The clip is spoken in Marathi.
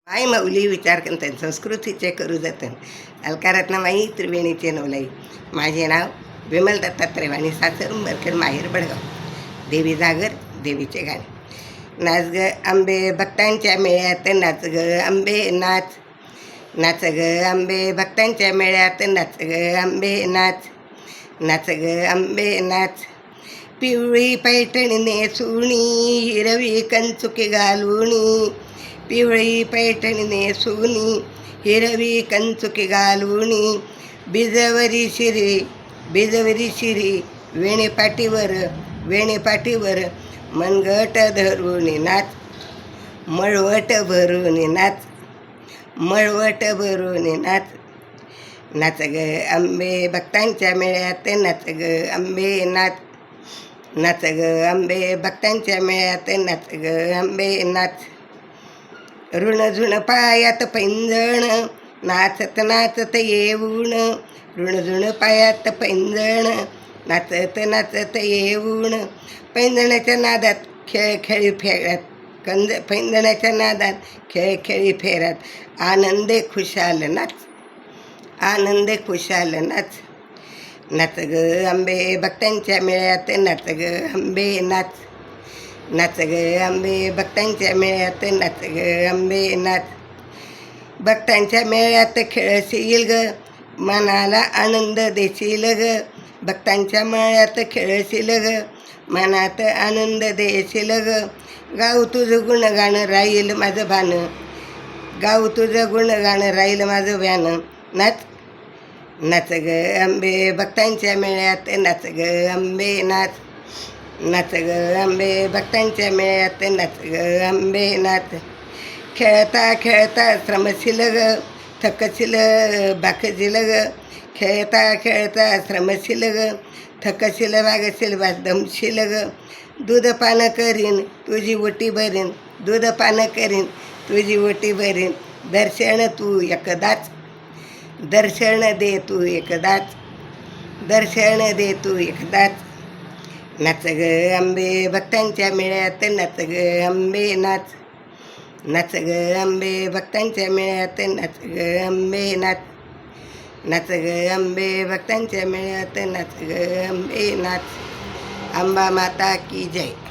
आई माऊली विचारकंतन संस्कृतीचे करू जतन अलकारत्नमाई त्रिवेणीचे नवलाई. माझे नाव विमल दत्तात्रय वाणी, सासर उंबरखेड, माहेर बडगाव. देवी जागर, देवीचे गाणे. नाच ग आंबे भक्तांच्या मेळ्यात, नाच ग आंबे नाच. नाच ग आंबे भक्तांच्या मेळ्यात, नाच ग आंबे नाच. नाच ग आंबे नाच. पिवळी पैठणी नेसुणी, हिरवी कंचुकी घालुणी. पिवळी पैठणी नेसुनी, हिरवी कंचुकी घालुणी. बिजवरी शिरी वेणीपाटीवर मनगट धरून नाच. मळवट भरून नाच, मळवट भरून नाच. नाच ग आंबे भक्तांच्या मेळ्यात, नाच ग आंबे नाच. नाच ग आंबे भक्तांच्या मेळ्यात, नाच ग आंबे नाच. ऋण झुण पायात पैंजण, नाचत नाचत येऊन. ऋण झुण पायात पैंजण, नाचत नाचत येऊन. पैंजणाच्या नादात खेळी फेऱ्यात, पैंजणाच्या नादात खेळी फेऱ्यात. आनंदे खुशाल नाच, आनंदे खुशाल नाच. नाच ग आंबे भक्तांच्या मेळ्यात, नाच ग आंबे नाच. नाच ग आंबे भक्तांच्या मेळ्यात, नाच ग आंबे नाच. भक्तांच्या मेळ्यात खेळशील ग, मनाला आनंद देशील ग. भक्तांच्या मेळ्यात खेळशील ग, मनात आनंद देशील ग. गाव तुझं गुणगाण राहील माझं भान, गाव तुझं गुणगाण राहील माझं व्यान. नाच. नाच ग आंबे भक्तांच्या मेळ्यात, नाच ग आंबे नाच. नाच ग आंबे भक्तांच्या मेळ्यात, नाच ग आंबे नाच. खेळता खेळता श्रमशील ग, थकशील भागशील ग. खेळता खेळता श्रमशील ग, थकशील भागशील दमशील ग. दूध पान करीन तुझी ओटी भरीन, दूध पान करीन तुझी ओटी भरीन. दर्शन तू एकदाच, दर्शन दे तू एकदाच, दर्शन दे तू एकदाच. नाच ग आंबे भक्तांच्या मेळ्यात, नाच ग आंबे नाच. नाच ग आंबे भक्तांच्या मेळ्यात, नाच ग आंबे नाच. नाच ग आंबे भक्तांच्या मेळ्यात, नाच ग आंबे नाच. अंबा माता की जय.